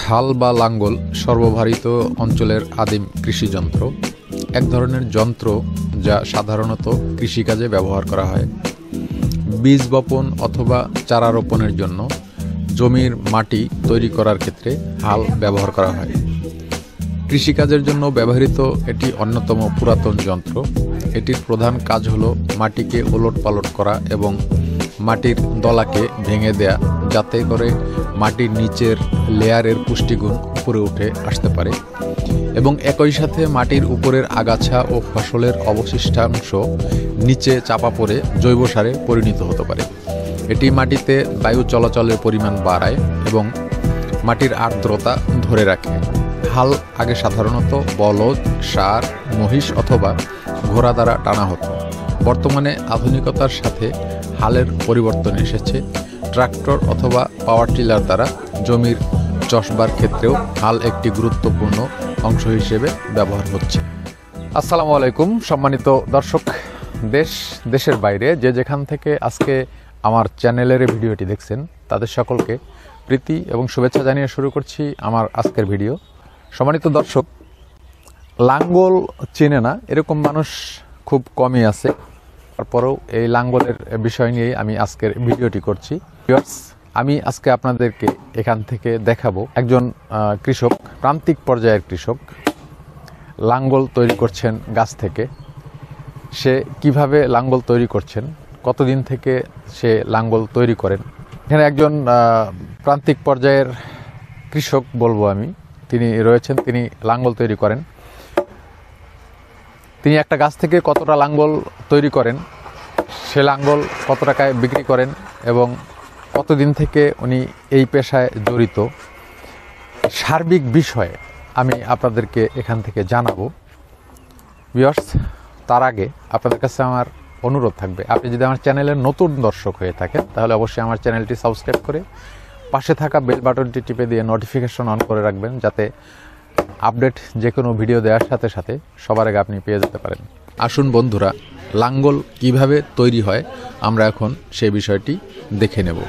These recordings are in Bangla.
হাল বা লাঙ্গল সর্বভারতীয় অঞ্চলের আদিম কৃষিযন্ত্র। এক ধরনের যন্ত্র যা সাধারণত কৃষিকাজে ব্যবহার করা হয়। বীজ বপন অথবা চারা রোপণের জন্য জমির মাটি তৈরি করার ক্ষেত্রে হাল ব্যবহার করা হয়। কৃষিকাজের জন্য ব্যবহৃত এটি অন্যতম পুরাতন যন্ত্র। এটির প্রধান কাজ হল মাটিকে ওলটপালট করা এবং মাটির দলাকে ভেঙে দেয়া, যাতে করে মাটির নিচের লেয়ারের পুষ্টিগুণ উপরে উঠে আসতে পারে এবং একই সাথে মাটির উপরের আগাছা ও ফসলের অবশিষ্টাংশ নিচে চাপা পড়ে জৈব সারে পরিণত হতে পারে। এটি মাটিতে বায়ু চলাচলের পরিমাণ বাড়ায় এবং মাটির আর্দ্রতা ধরে রাখে। হাল আগে সাধারণত বলদ, ষাঁড়, মহিষ অথবা ঘোড়া দ্বারা টানা হতো। বর্তমানে আধুনিকতার সাথে হালের পরিবর্তন এসেছে। ট্রাক্টর অথবা পাওয়ার টিলার দ্বারা জমির চষবার ক্ষেত্রেও হাল একটি গুরুত্বপূর্ণ অংশ হিসেবে ব্যবহার হচ্ছে। আসসালামু আলাইকুম সম্মানিত দর্শক, দেশের বাইরে যে যেখান থেকে আজকে আমার চ্যানেলের ভিডিওটি দেখছেন তাদের সকলকে প্রীতি এবং শুভেচ্ছা জানিয়ে শুরু করছি আমার আজকের ভিডিও। সম্মানিত দর্শক, লাঙ্গল চেনে না এরকম মানুষ খুব কমই আছে। তারপরেও এই লাঙ্গলের বিষয় নিয়েই আমি আজকের ভিডিওটি করছি। আমি আজকে আপনাদেরকে এখান থেকে দেখাবো একজন কৃষক, প্রান্তিক পর্যায়ের কৃষক, লাঙ্গল তৈরি করছেন গাছ থেকে। সে কিভাবে লাঙ্গল তৈরি করছেন, কতদিন থেকে সে লাঙ্গল তৈরি করেন। এখানে একজন প্রান্তিক পর্যায়ের কৃষক বলবো আমি, তিনি রয়েছেন, তিনি লাঙ্গল তৈরি করেন। তিনি একটা গাছ থেকে কতটা লাঙ্গল তৈরি করেন, সে লাঙ্গল কত টাকায় বিক্রি করেন এবং কতদিন থেকে উনি এই পেশায় জড়িত, সার্বিক বিষয়ে আমি আপনাদেরকে এখান থেকে জানাবো। ভিউয়ার্স, তার আগে আপনাদের কাছে আমার অনুরোধ থাকবে, আপনি যদি আমার চ্যানেলের নতুন দর্শক হয়ে থাকেন তাহলে অবশ্যই আমার চ্যানেলটি সাবস্ক্রাইব করে পাশে থাকা বেল বাটনটি টিপে দিয়ে নোটিফিকেশন অন করে রাখবেন, যাতে আপডেট যে কোনো ভিডিও দেওয়ার সাথে সাথে সবার আগে আপনি পেয়ে যেতে পারেন। আসুন বন্ধুরা, লাঙ্গল কিভাবে তৈরি হয় আমরা এখন সেই বিষয়টি দেখে নেব।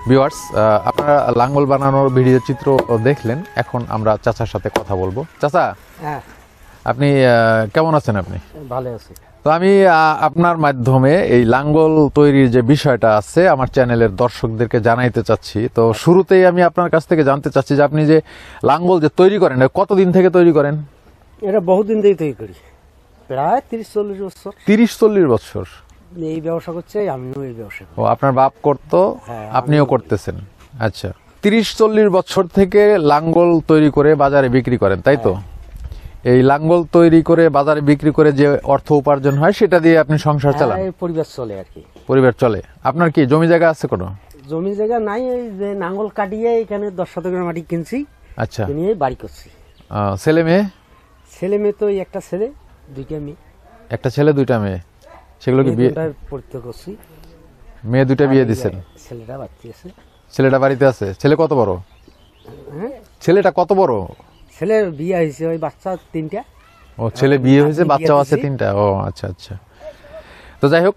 ভিউয়ার্স, আপনারা লাঙ্গল বানানোর ভিডিও চিত্র দেখলেন। এখন আমরা চাচার সাথে কথা বলবো। চাচা, আপনি কেমন আছেন? আপনি? ভালো আছি। তো আমি আপনার মাধ্যমে এই লাঙ্গল তৈরির যে বিষয়টা আছে আমার চ্যানেলের দর্শকদেরকে জানাইতে চাচ্ছি। তো শুরুতেই আমি আপনার কাছ থেকে জানতে চাচ্ছি যে আপনি যে লাঙ্গল যে তৈরি করেন, কতদিন থেকে তৈরি করেন? এটা বহুদিন থেকে তৈরি করি, প্রায় 30-40 বছর। 30-40 বছর এই ব্যবসা করছে, আমিও এই ব্যবসা করি। ও, আপনার বাপ করতো, আপনিও করতেছেন। আচ্ছা, 30-40 বছর থেকে লাঙ্গল তৈরি করে বাজারে বিক্রি করেন, তাই তো? এই লাঙ্গল তৈরি করে বাজারে বিক্রি করে যে অর্থ উপার্জন হয় সেটা দিয়ে আপনি সংসার চালান? পরিবার চলে আর কি। পরিবার চলে। আপনার কি জমি জায়গা আছে? কোনো জমি জায়গা নাই, এই যে নাঙ্গল কাটিয়ে এখানে 10 শতকের মাটি কিনছি। আচ্ছা, নিয়ে বাড়ি করছি। ছেলে মেয়ে? ছেলে মেয়ে তো একটা ছেলে, 2টা মেয়ে। একটা ছেলে 2টা মেয়ে, সেগুলো কি বিয়ে পড়তে করছি? মেয়ে 2টা বিয়ে দিচ্ছেন? ছেলেটা বাড়িতে আছে। ছেলেটা বাড়িতে আছে। ছেলে কত বড়? ছেলেটা কত বড়? ছেলে বিয়ে হয়েছে, ওই বাচ্চা 3টা। ও, ছেলে বিয়ে হয়েছে, বাচ্চাও আছে 3টা। ও আচ্ছা আচ্ছা। তো যাই হোক,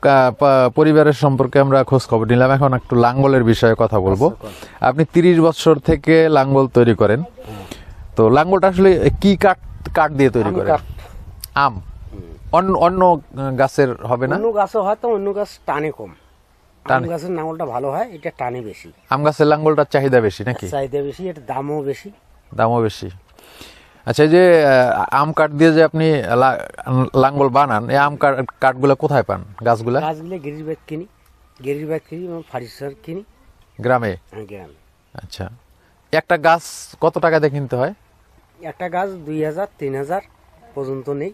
পরিবারের সম্পর্কে আমরা খোঁজ খবর নিলাম। এখন একটু লাঙ্গলের বিষয়ে কথা বলবো। আপনি 30 বছর থেকে লাঙ্গল তৈরি করেন। তো লাঙ্গলটা আসলে কি কাঠ দিয়ে তৈরি করেন? আম? অন্য গাছের হবে না? অন্য গাছও হয়তো, অন্য গাছ টানে কম, আম গাছের নাঙ্গলটা ভালো হয়, এটা টানে বেশি। আম গাছের লাঙ্গলটার চাহিদা বেশি নাকি? চাহিদা বেশি, এটা দামও বেশি। দামও বেশি। আচ্ছা, এই যে আম কাঠ দিয়ে যে আপনি লাঙ্গল বানান, এই আম কাঠগুলো কোথায় পান? গাছগুলো গিরিবাগ কিনি, এবং ফার্নিচার কিনি গ্রামে। গ্রামে। আচ্ছা, একটা গাছ কত টাকা দিয়ে কিনতে হয়? একটা গাছ 2000 3000 পর্যন্ত নেই।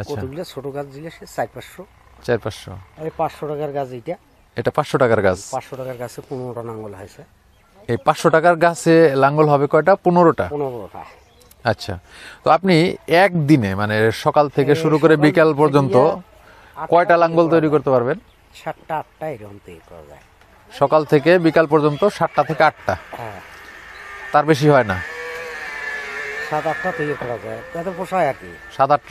আচ্ছা, কতগুলো ছোট গাছ দিলে সে 400-500। 400-500। আর 500 টাকার গাছ এটা 500 টাকার গাছ। 500 টাকার গাছে 15টা নাঙ্গল হয়েছে। এই 500 টাকার গাছে লাঙ্গল হবে কয়টা? 15টা। 15টা। আচ্ছা, তো আপনি একদিনে মানে সকাল থেকে শুরু করে বিকাল পর্যন্ত কয়টা লাঙ্গল তৈরি করতে পারবেন? 7টা 8টা এরকম তৈরি করা যায়। সকাল থেকে বিকাল পর্যন্ত 7টা থেকে 8টা? হ্যাঁ, তার বেশি হয় না? 7-8টা তৈরি করা যায়, তাতে পোষায় আর কি।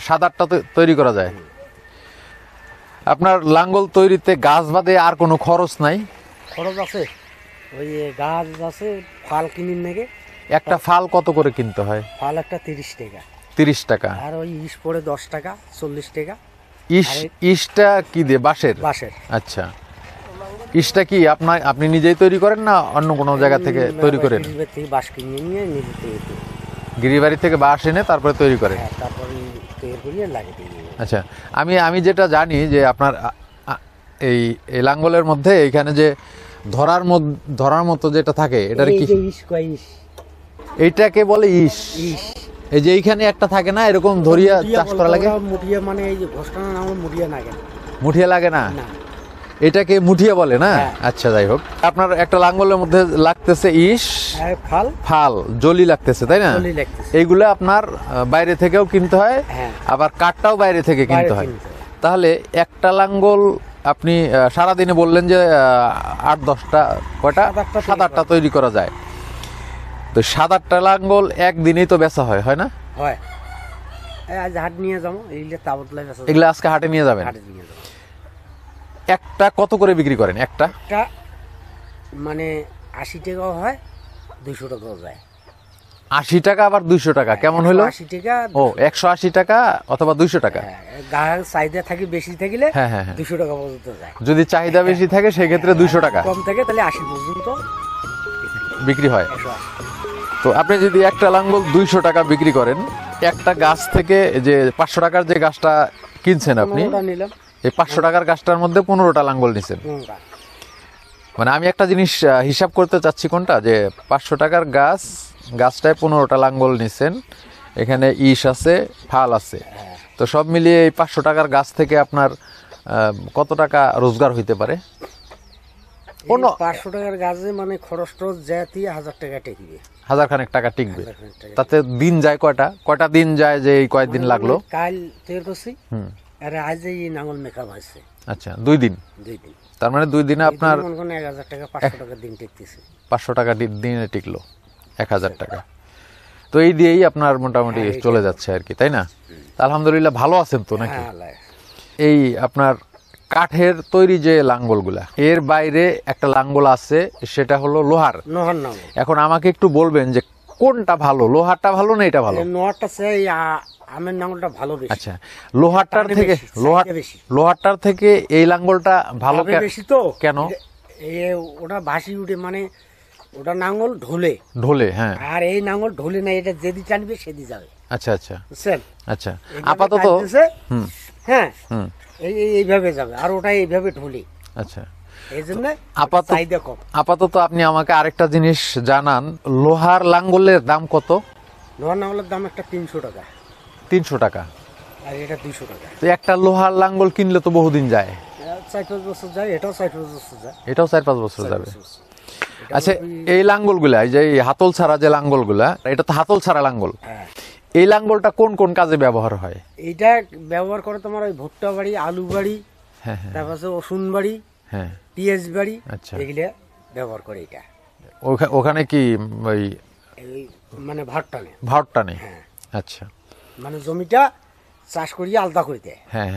7-8টা তৈরি করা যায়। আপনার লাঙ্গল তৈরিতে গাছ বাদে আর কোনো খরচ নাই? খরচ আছে, ওই গাছ আছে, ফাল কিনির নাকি। একটা ফাল কত করে কিনতে হয়? ফাল একটা 30 টাকা। 30 টাকা। আর ওই ইস পড়ে 10 টাকা, 40 টাকা। ইসটা কি দিয়ে? বাঁশের? বাঁশের। আচ্ছা, ইসটা কি আপনি নিজেই তৈরি করেন না অন্য কোনো জায়গা থেকে তৈরি করেন? গিরিবাগ থেকে বাঁশ কিনে নিয়ে নিজে তৈরি করি। গিরিবাড়ি থেকে বাঁশ এনে তারপরে তৈরি করেন? হ্যাঁ, তারপরে তৈরি করিয়ে লাগিয়ে দিই। আচ্ছা, আমি যেটা জানি যে আপনার এই লাঙ্গলের মধ্যে এখানে যে ধরার মতো যেটা থাকে, এটার কি? এইটাকে বলে ইস। এই যে এইখানে একটা থাকে না, এরকম ধরিয়া চাষ করা লাগে। মুঠিয়া মানে এই যে ঘোষণা নাম মুঠিয়া লাগে না। মুঠিয়া লাগে না? এটাকে মুঠিয়া বলে না? আচ্ছা, যাই হোক, আপনার একটা লাঙ্গলের মধ্যে লাগতেছে ইস, ফাল জলি লাগতেছে, তাই না? এইগুলো আপনার বাইরে থেকেও কিনতে হয়, আবার কাঠটাও বাইরে থেকে কিনতে হয়। তাহলে একটা লাঙ্গল আপনি সারাদিনে বললেন যে 8-10টা, কয়টা? 7-8টা তৈরি করা যায়। তো 7-8টা লাঙ্গল একদিনেই তো বেচা হয় না? হয়। আজ হাট নিয়ে যাবো, এগুলো আজকে হাটে নিয়ে যাবেন। একটা কত করে বিক্রি করেন? একটা মানে 80 টাকাও হয়, 200 টাকাও যায়। 80 টাকা আবার 200 টাকা, কেমন হলো? 80 টাকা। ও, 180 টাকা অথবা 200 টাকা। গায়ের চাহিদা থাকে বেশি থাকলে হ্যাঁ, 200 টাকা পর্যন্ত যায়। যদি চাহিদা বেশি থাকে সেই ক্ষেত্রে 200 টাকা। কম থাকে তাহলে 80 পর্যন্ত বিক্রি হয়। তো আপনি যদি একটা লাঙ্গল 200 টাকা বিক্রি করেন, একটা গাছ থেকে যে 500 টাকার যে গাছটা কিনছেন আপনি, এই 500 টাকার গাছটার মধ্যে 15টা লাঙ্গল নিছেন। মানে আমি একটা জিনিস হিসাব করতে চাচ্ছি, কোনটা যে 500 টাকার গাছটায় 15টা লাঙ্গল নিছেন, এখানে ইস আছে, ফাল আছে, তো সব মিলিয়ে এই 500 টাকার গাছ থেকে আপনার কত টাকা রোজগার হইতে পারে? 500 টাকার গাছে মানে খরচ যেতে 1000 টাকা টিকবে। 1000 খানেক টাকা টিকবে। তাতে দিন যায় কয়টা দিন যায় যে এই কয়েকদিন লাগলো? কাল তৈরি করছি, আর আজ এই নাঙ্গল মেকআপ আছে। আচ্ছা, 2 দিন। তার মানে 2 দিনে আপনার 1000 টাকা, 500 টাকা দিন টিকতেছে। 500 টাকা দিনে টিকলো, 1000 টাকা। তো এই দিয়েই আপনার মোটামুটি চলে যাচ্ছে আর কি, তাই না? আলহামদুলিল্লাহ, ভালো আছেন তো নাকি? এই আপনার কাঠের তৈরি যে লাঙ্গলগুলা, এর বাইরে একটা লাঙ্গল আছে, সেটা হলো লোহার নাঙ্গল। এখন আমাকে একটু বলবেন যে কোনটা ভালো, লোহারটা ভালো না এটা ভালো? লোহারটা আমের নাঙ্গলটা ভালো বেশি। আচ্ছা, লোহারটার থেকে এই লাঙ্গলটা ভালো বেশি তো? কেন? ওটা ভাসি উঠে, মানে ওটা নাঙ্গল ঢোলে। হ্যাঁ, আর এই নাঙ্গল ঢোলে না, এটা যেদি টানবে সেদি যাবে। আচ্ছা, বুঝছেন? আচ্ছা, আপাতত হ্যাঁ এইভাবে যাবে, আর ওটা এইভাবে ঢোলে। আচ্ছা, এই জন্য আপাতত আপনি আমাকে আরেকটা জিনিস জানান, লোহার লাঙ্গলের দাম কত? লোহার লাঙ্গলের দাম একটা 300 টাকা। 300 টাকা? আর এটা 200 টাকা। তো একটা লোহার লাঙ্গল কিনলে তো বহুদিন যায়। 4-5 বছর যায়, এটাও 4-5 বছর যায়। এটাও 4-5 বছর যাবে। আচ্ছা, এই লাঙ্গলগুলা, এই যে হাতল ছাড়া যে লাঙ্গলগুলা, এটা তো হাতল ছাড়া লাঙ্গল। এই লাঙ্গলটা কোন কোন কাজে ব্যবহার হয়? এইটা ব্যবহার করে তোমার ওই ভুট্টা বাড়ি, আলু বাড়ি, তারপরে রসুন বাড়ি, পেঁয়াজ বাড়ি, এগুলা ব্যবহার করে। এটা ওখানে কি ওই মানে ভাট টানে। আচ্ছা, মানে জমিটা চাষ করিয়ে আলাদা করে দেয়। হ্যাঁ,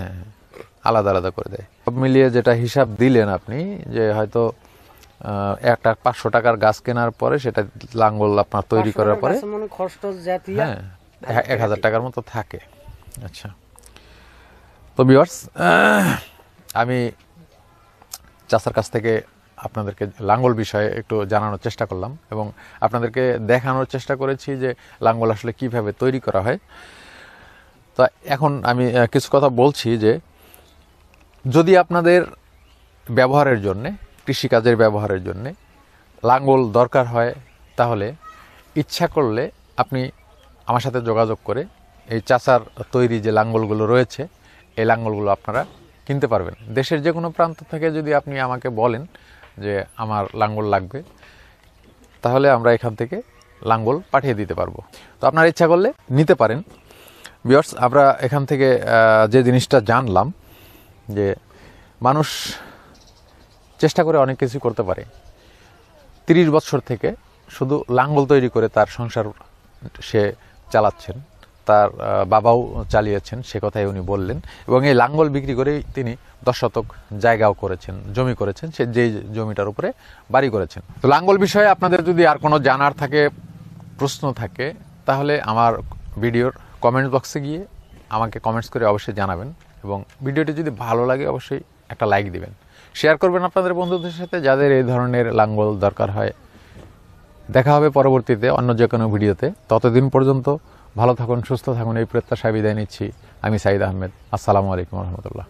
আলাদা করে দেয়। সব মিলিয়ে যেটা হিসাব দিলেন আপনি, যে হয়তো একটা 500 টাকার গাছ কেনার পরে সেটা লাঙ্গল আপনার তৈরি করার পরে 1000 টাকার মতো থাকে। আচ্ছা, তো ভিউয়ার্স, আমি চাচার কাছ থেকে আপনাদেরকে লাঙ্গল বিষয়ে একটু জানানোর চেষ্টা করলাম এবং আপনাদেরকে দেখানোর চেষ্টা করেছি যে লাঙ্গল আসলে কিভাবে তৈরি করা হয়। তো এখন আমি কিছু কথা বলছি যে যদি আপনাদের ব্যবহারের জন্যে, কৃষিকাজের ব্যবহারের জন্যে লাঙ্গল দরকার হয়, তাহলে ইচ্ছা করলে আপনি আমার সাথে যোগাযোগ করে এই চাচার তৈরি যে লাঙ্গলগুলো রয়েছে এই লাঙ্গলগুলো আপনারা কিনতে পারবেন। দেশের যে কোনো প্রান্ত থেকে যদি আপনি আমাকে বলেন যে আমার লাঙ্গল লাগবে, তাহলে আমরা এখান থেকে লাঙ্গল পাঠিয়ে দিতে পারবো। তো আপনারা ইচ্ছা করলে নিতে পারেন। ভিউয়ার্স, আমরা এখান থেকে যে জিনিসটা জানলাম যে মানুষ চেষ্টা করে অনেক কিছু করতে পারে। 30 বছর থেকে শুধু লাঙ্গল তৈরি করে তার সংসার সে চালাচ্ছেন, তার বাবাও চালিয়েছেন, সে কথাই উনি বললেন। এবং এই লাঙ্গল বিক্রি করেই তিনি 10 শতক জায়গাও করেছেন, জমি করেছেন, সে যেই জমিটার উপরে বাড়ি করেছেন। তো লাঙ্গল বিষয়ে আপনাদের যদি আর কোনো জানার থাকে, প্রশ্ন থাকে, তাহলে আমার ভিডিওর কমেন্ট বক্সে গিয়ে আমাকে কমেন্টস করে অবশ্যই জানাবেন। এবং ভিডিওটি যদি ভালো লাগে অবশ্যই একটা লাইক দিবেন, শেয়ার করবেন আপনাদের বন্ধুদের সাথে যাদের এই ধরনের লাঙ্গল দরকার হয়। দেখা হবে পরবর্তীতে অন্য যে কোনো ভিডিওতে। ততদিন পর্যন্ত ভালো থাকুন, সুস্থ থাকুন, এই প্রত্যাশায় বিদায় নিচ্ছি। আমি সাইদ আহমেদ। আসসালামু আলাইকুম রহমতুল্লাহ।